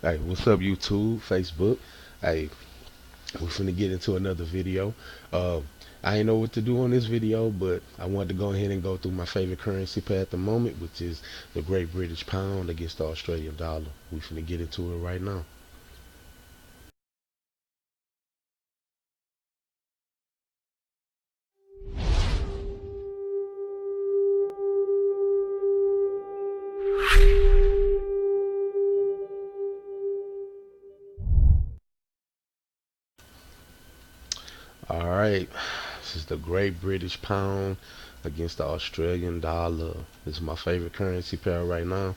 Hey, what's up, YouTube, Facebook? Hey, we're finna get into another video. Uh, I ain't know what to do on this video, but I wanted to go ahead and go through my favorite currency pair at the moment, which is the Great British Pound against the Australian dollar. We finna get into it right now. All right, this is the Great British Pound against the Australian dollar. This is my favorite currency pair right now.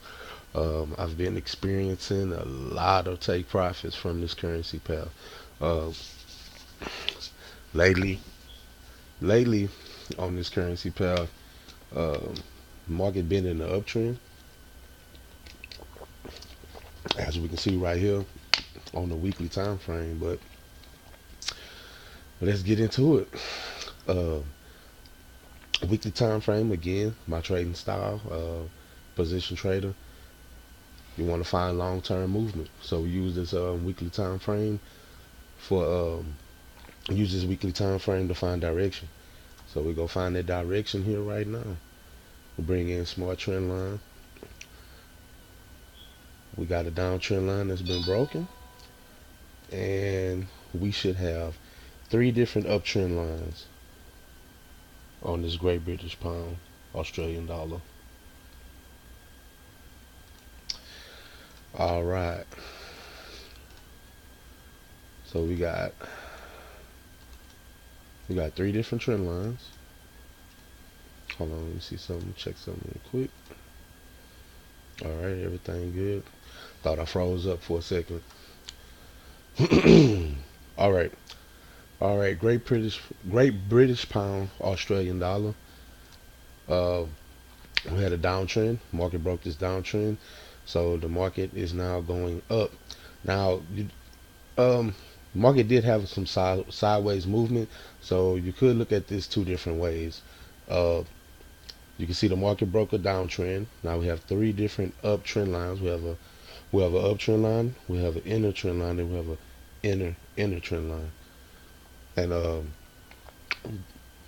I've been experiencing a lot of take profits from this currency pair. Uh, lately, lately on this currency pair, um, market been in the uptrend, as we can see right here on the weekly time frame. But let's get into it. Uh, Weekly time frame again, my trading style, position trader. You want to find long-term movement, so we use this weekly time frame for use this weekly time frame to find direction. So we go find that direction here right now. We bring in smart trend line. We got a downtrend line that's been broken, and we should have three different uptrend lines on this Great British Pound Australian dollar. All right, so we got three different trend lines. Hold on, let me see something, check something real quick. All right, everything good. Thought I froze up for a second. All right, all right. Great British Pound Australian dollar. Uh, we had a downtrend. Market broke this downtrend, so the market is now going up. Now, um, market did have some sideways movement, so you could look at this two different ways. Uh, you can see the market broke a downtrend. Now we have three different uptrend lines. We have an uptrend line, we have an inner trend line, and we have an inner trend line. And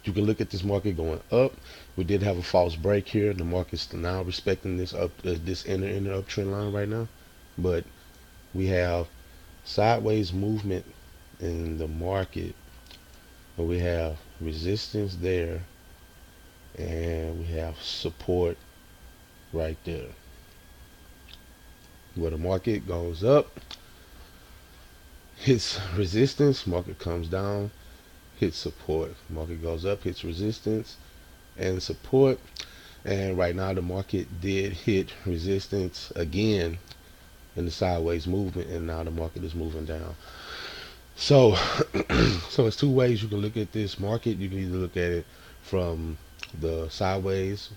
you can look at this market going up. We did have a false break here. The market's now respecting this inner uptrend line right now, but we have sideways movement in the market, but we have resistance there, and we have support right there. Where the market goes up, hits resistance, market comes down, hits support. Market goes up, hits resistance and support. And right now the market did hit resistance again in the sideways movement, and now the market is moving down. So so it's two ways you can look at this market. You can either look at it from the sideways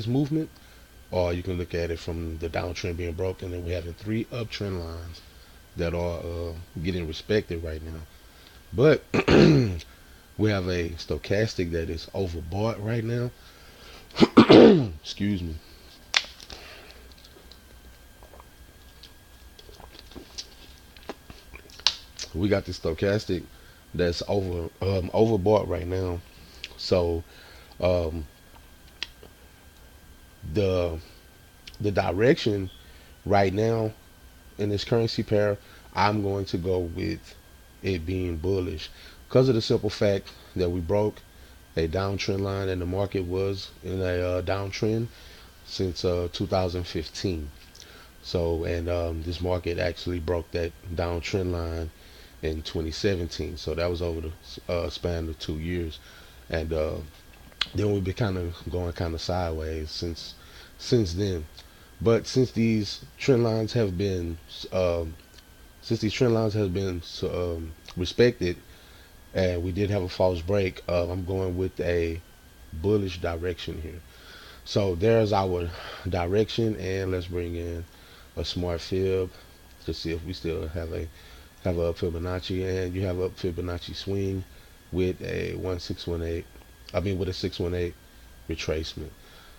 movement, or you can look at it from the downtrend being broken, and we're having three uptrend lines that are getting respected right now. But we have a stochastic that is overbought right now. Excuse me. We got the stochastic that's overbought right now. So um, the the direction right now in this currency pair, I'm going to go with it being bullish because of the simple fact that we broke a downtrend line, and the market was in a downtrend since 2015. So, and this market actually broke that downtrend line in 2017. So that was over the span of 2 years, and then we've been kind of going kind of sideways since then. But um, since these trend lines have been respected, and we did have a false break, I'm going with a bullish direction here. So there's our direction, and let's bring in a smart fib to see if we still have a Fibonacci, and you have a Fibonacci swing with a 1618. I mean with a 618 retracement.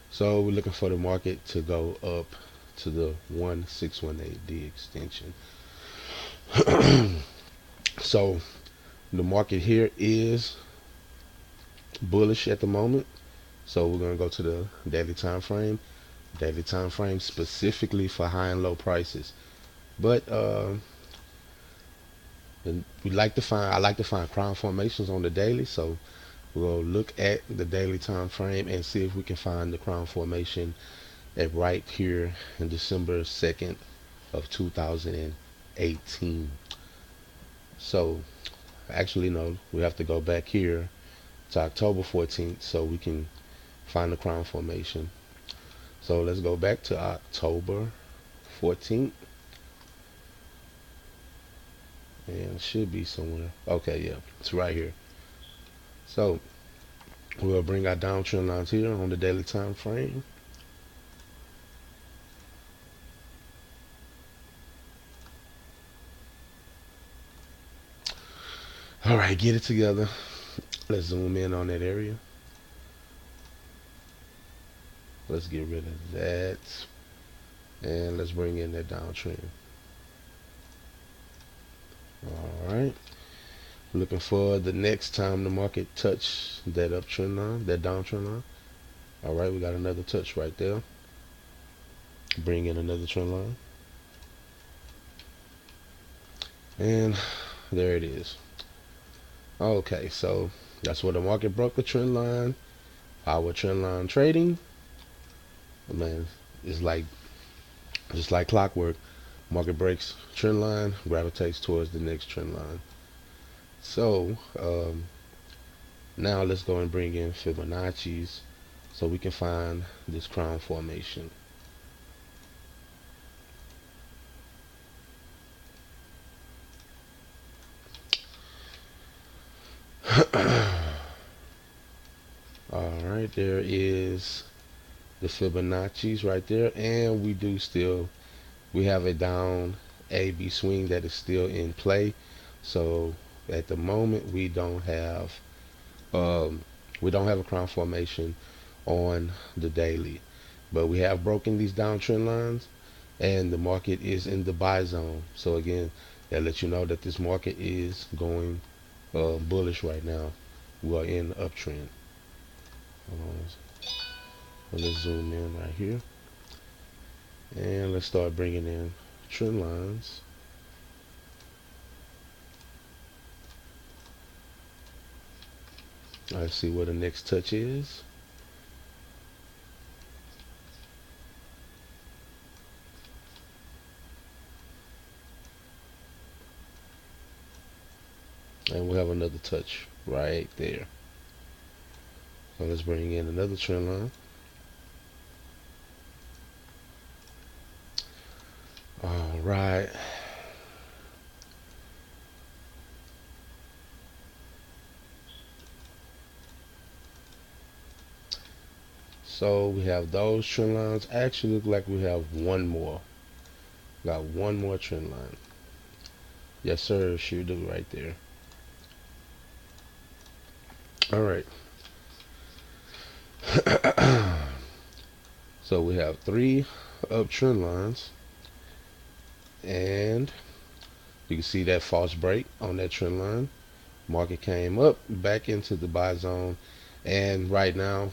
So we're looking for the market to go up to the 1618D extension. So the market here is bullish at the moment. So we're going to go to the daily time frame. Daily time frame specifically for high and low prices. But I like to find crown formations on the daily. So we'll look at the daily time frame and see if we can find the crown formation at right here in December 2nd of 2018. So actually no, we have to go back here to October 14th so we can find the crown formation. So let's go back to October 14th, and it should be somewhere. Okay, yeah, it's right here. So we'll bring our downtrend lines here on the daily time frame. All right, get it together. Let's zoom in on that area. Let's get rid of that, and let's bring in that downtrend. All right, looking for the next time the market touch that uptrend line, that downtrend line. All right, we got another touch right there. Bring in another trend line, and there it is. Okay, so that's where the market broke the trend line. Our trend line trading, man, is like just like clockwork. Market breaks trend line, gravitates towards the next trend line. So now let's go and bring in Fibonacci's so we can find this crown formation. All right, there is the Fibonacci's right there, and we have a down A-B swing that is still in play. So at the moment we don't have a crown formation on the daily, but we have broken these downtrend lines, and the market is in the buy zone. So again, that lets you know that this market is going bullish right now. We are in the uptrend. Let's zoom in right here, and let's start bringing in trend lines. Let's see where the next touch is. And we'll have another touch right there. So let's bring in another trend line. All right. So we have those trend lines. Actually look like we have one more. Got one more trend line. Yes sir, sure do right there. All right. So we have three uptrend lines, and you can see that false break on that trend line. Market came up back into the buy zone, and right now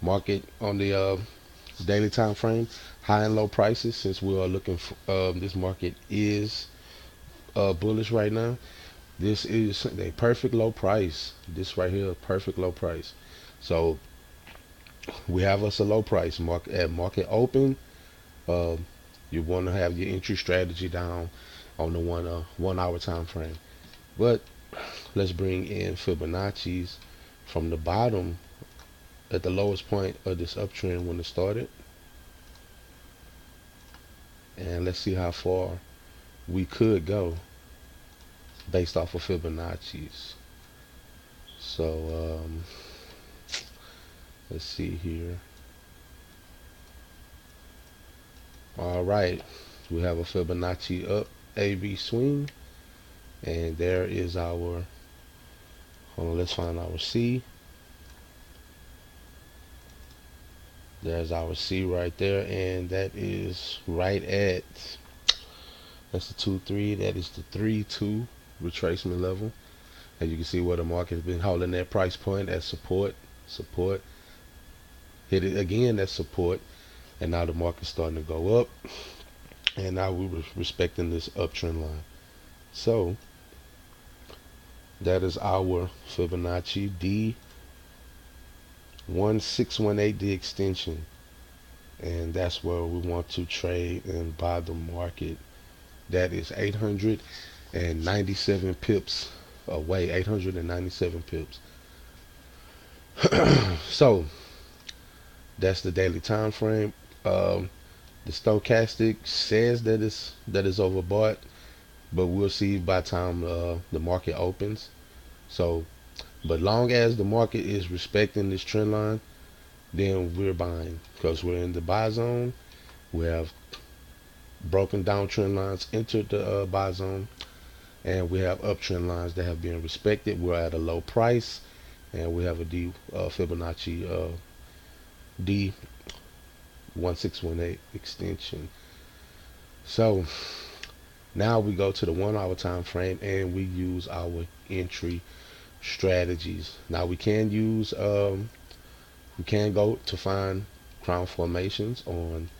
market on the daily time frame, high and low prices. Since we are looking for this market is bullish right now. This is a perfect low price. This right here, perfect low price. So we have us a low price market at market open. Uh, you want to have your entry strategy down on the 1 hour time frame. But let's bring in Fibonacci's from the bottom at the lowest point of this uptrend when it started, and let's see how far we could go based off of Fibonacci's. So let's see here. All right, we have a Fibonacci up AB swing, and there is our, hold on, let's find our C. There's our C right there, and that is right at, that's the 2-3. That is the 3-2 retracement level. And you can see where the market has been holding that price point as support, support, hit it again, that's support, and now the market's starting to go up, and now we're respecting this uptrend line. So that is our Fibonacci D1618, the extension, and that's where we want to trade and buy the market. That is 897 pips away, 897 pips. So that's the daily time frame. The stochastic says that it's overbought, but we'll see by the time the market opens. So, but long as the market is respecting this trend line, then we're buying because we're in the buy zone. We have broken down trend lines, entered the buy zone, and we have uptrend lines that have been respected. We're at a low price, and we have a Fibonacci D1618 extension. So now we go to the 1 hour time frame and we use our entry strategies. Now we can use we can go to find crown formations on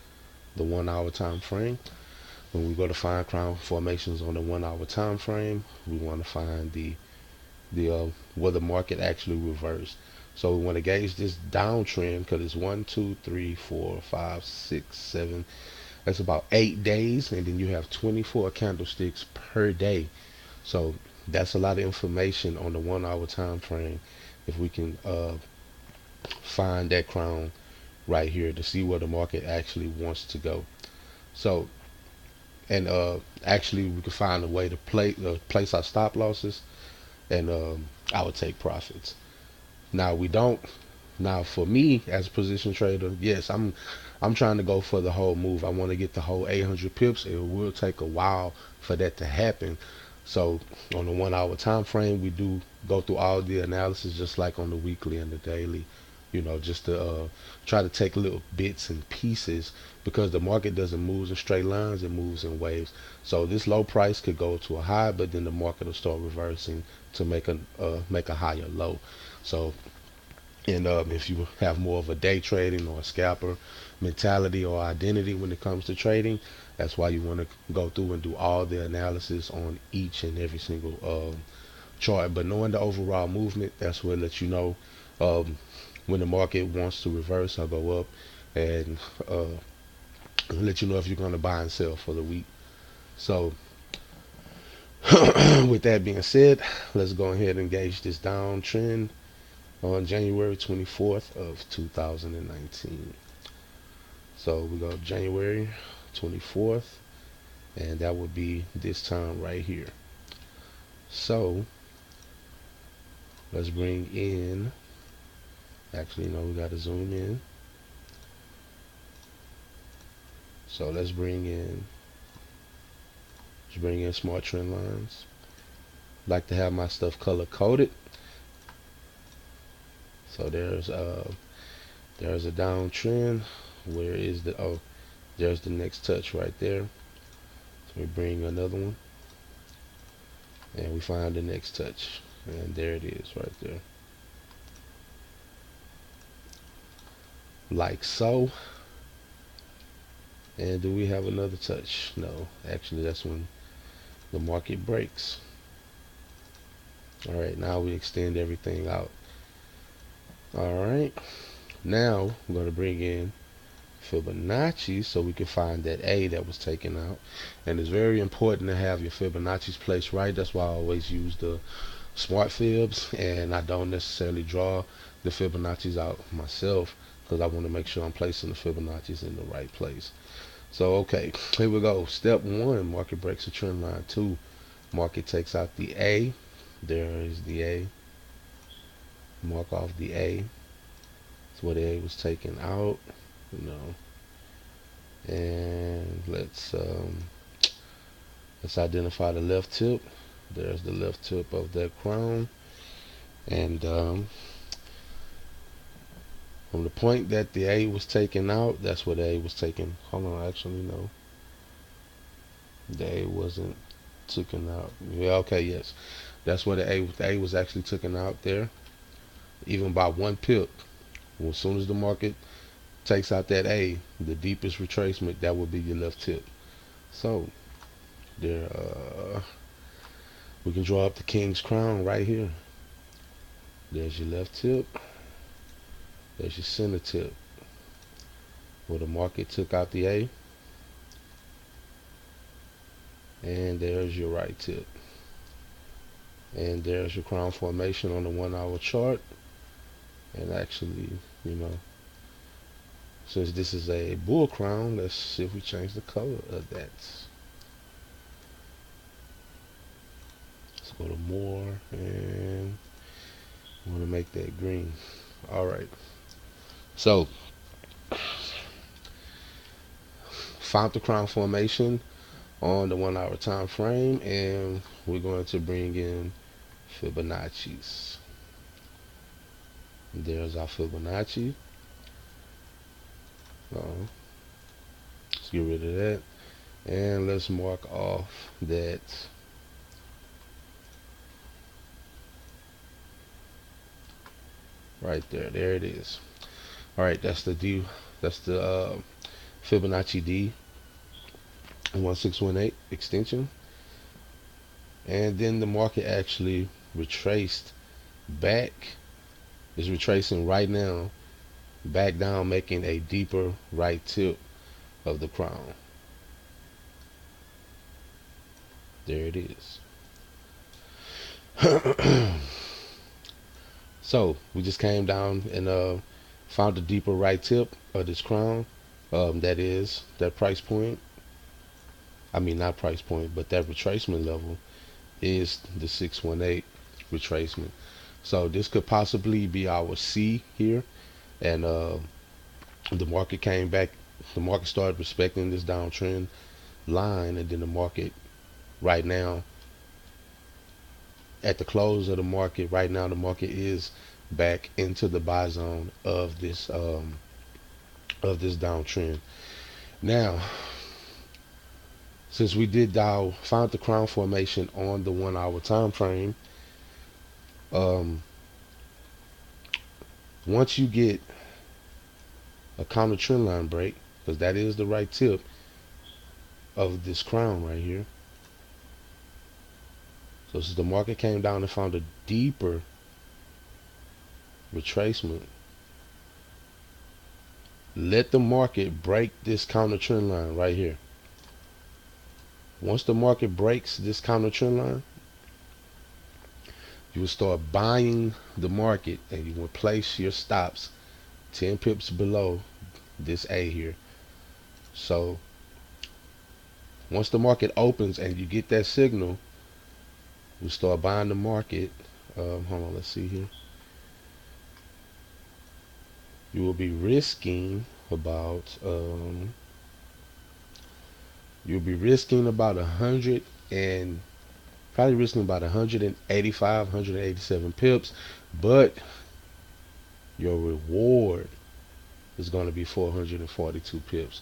the 1 hour time frame. When we go to find crown formations on the 1 hour time frame, we want to find the where the market actually reversed. So we want to gauge this downtrend because it's 1, 2, 3, 4, 5, 6, 7. That's about 8 days, and then you have 24 candlesticks per day. So that's a lot of information on the 1 hour time frame. If we can find that crown right here to see where the market actually wants to go. So, and actually we can find a way to place our stop losses, and I would take profits. Now we don't. Now for me as a position trader, yes, I'm trying to go for the whole move. I want to get the whole 800 pips. It will take a while for that to happen. So on the 1 hour time frame, we do go through all the analysis just like on the weekly and the daily, just to try to take little bits and pieces, because the market doesn't move in straight lines, it moves in waves. So this low price could go to a high, but then the market will start reversing to make a higher low. So, and if you have more of a day trading or a scalper mentality or identity when it comes to trading, that's why you want to go through and do all the analysis on each and every single chart. But knowing the overall movement, that's what lets you know when the market wants to reverse or go up, and let you know if you're going to buy and sell for the week. So with that being said, let's go ahead and gauge this downtrend on January 24th of 2019. So we go January 24th, and that would be this time right here. So let's bring in, actually no, we got to zoom in. So let's bring in smart trend lines. Like to have my stuff color coded. So there's a downtrend. Where is the, oh, there's the next touch right there. So we bring another one, and we find the next touch, and there it is right there, like so. And do we have another touch? No, actually that's when the market breaks. All right, now we extend everything out. All right, now I'm going to bring in Fibonacci so we can find that A that was taken out. And it's very important to have your Fibonacci's placed right. That's why I always use the smart fibs, and I don't necessarily draw the Fibonacci's out myself, because I want to make sure I'm placing the Fibonacci's in the right place. So okay, here we go. Step 1, market breaks a trend line. 2, market takes out the A. There is the A. Mark off the A. That's where the A was taken out. And let's identify the left tip. There's the left tip of that crown, and From the point that the A was taken out, that's where the A was taken. Hold on, actually no, the A wasn't taken out. Yeah, okay, yes, that's where the A was actually taken out there, even by 1 pip. Well, as soon as the market takes out that A, the deepest retracement, that would be your left tip. So there, we can draw up the King's Crown right here. There's your left tip. There's your center tip, where the market took out the A, and there's your right tip, and there's your crown formation on the 1 hour chart. And actually, you know, since this is a bull crown, let's see if we change the color of that. Let's go to more, and I want to make that green. All right, so found the crown formation on the 1 hour time frame, and we're going to bring in Fibonacci's. There's our Fibonacci. Let's get rid of that, and let's mark off that right there. There it is. All right, that's the D. That's the Fibonacci D 1618 extension. And then the market actually retraced back. Is retracing right now back down, making a deeper right tip of the crown. There it is. So we just came down and found a deeper right tip of this crown. That is that price point. I mean, not price point, but that retracement level is the 618 retracement. So this could possibly be our C here, and the market came back. The market started respecting this downtrend line, and then the market right now, at the close of the market, right now the market is back into the buy zone of this downtrend. Now, since we did found the crown formation on the 1 hour time frame, once you get a counter trend line break, because that is the right tip of this crown right here. So since the market came down and found a deeper retracement, let the market break this counter trend line right here. Once the market breaks this counter trend line, you will start buying the market, and you will place your stops 10 pips below this A here. So once the market opens and you get that signal, you start buying the market. Hold on, let's see here. You will be risking about you'll be risking about 100 and probably risking about 185, 187 pips, but your reward is going to be 442 pips.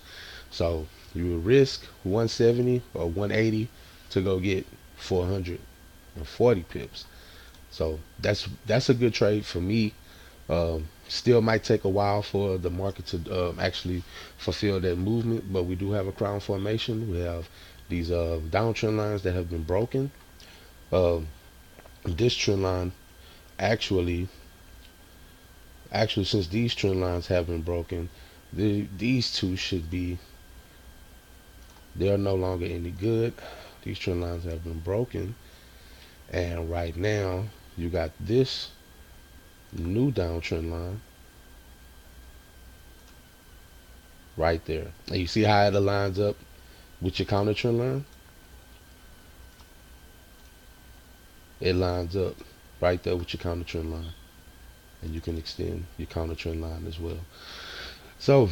So you will risk 170 or 180 to go get 440 pips. So that's a good trade for me. Still might take a while for the market to actually fulfill that movement, but we do have a crown formation. We have these downtrend lines that have been broken. This trend line actually since these trend lines have been broken, these two should be, they are no longer any good. These trend lines have been broken, and right now you got this new downtrend line right there, and you see how it aligns up with your counter trend line. It lines up right there with your counter trend line, and you can extend your counter trend line as well. So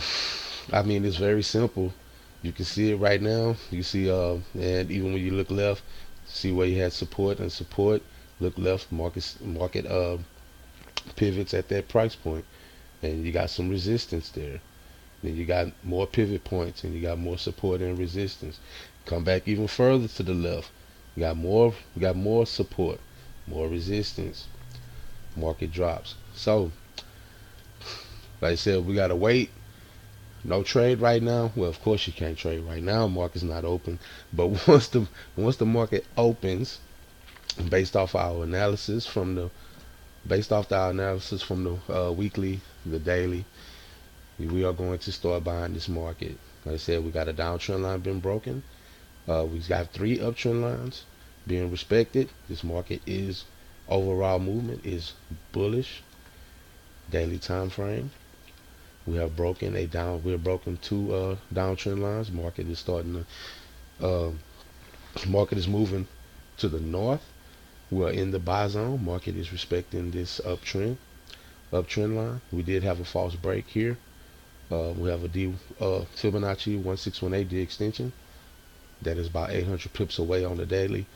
I mean, it's very simple. You can see it right now. You see and even when you look left, see where you had support and support. Look left, market pivots at that price point. and you got some resistance there. Then you got more pivot points, and you got more support and resistance. Come back even further to the left. We got more support, more resistance. Market drops. So, like I said, we gotta wait. No trade right now. Well, of course you can't trade right now. Market's not open. But once the market opens, based off our analysis from the weekly, the daily, we are going to start buying this market. Like I said, we got a downtrend line been broken. We've got 3 uptrend lines being respected. This market is overall movement is bullish. Daily time frame. We have broken 2 downtrend lines. Market is starting to market is moving to the north. We're in the buy zone. Market is respecting this uptrend line. We did have a false break here. We have a Fibonacci 1618 D extension that is about 800 pips away on the daily,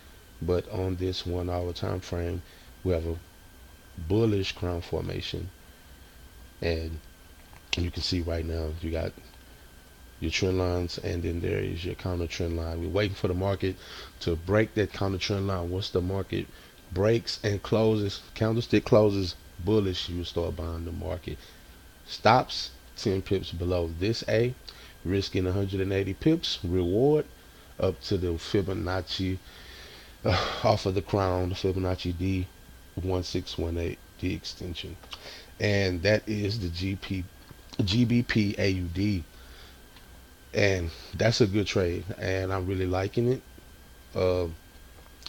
but on this 1 hour time frame, we have a bullish crown formation, and you can see right now you got your trend lines, and then there is your counter trend line. We're waiting for the market to break that counter trend line. Once the market breaks and closes, candlestick closes bullish, you will start buying the market. Stops 10 pips below this A, risking 180 pips. Reward up to the Fibonacci off of the crown, the Fibonacci D 1618 D extension, and that is the GBP AUD, and that's a good trade, and I'm really liking it.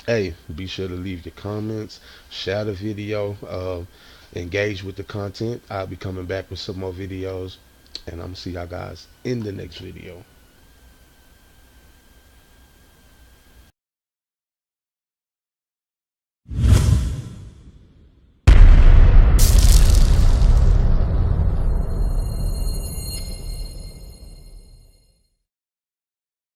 Hey, be sure to leave your comments, share the video, engage with the content. I'll be coming back with some more videos, and I'm gonna see y'all guys in the next video.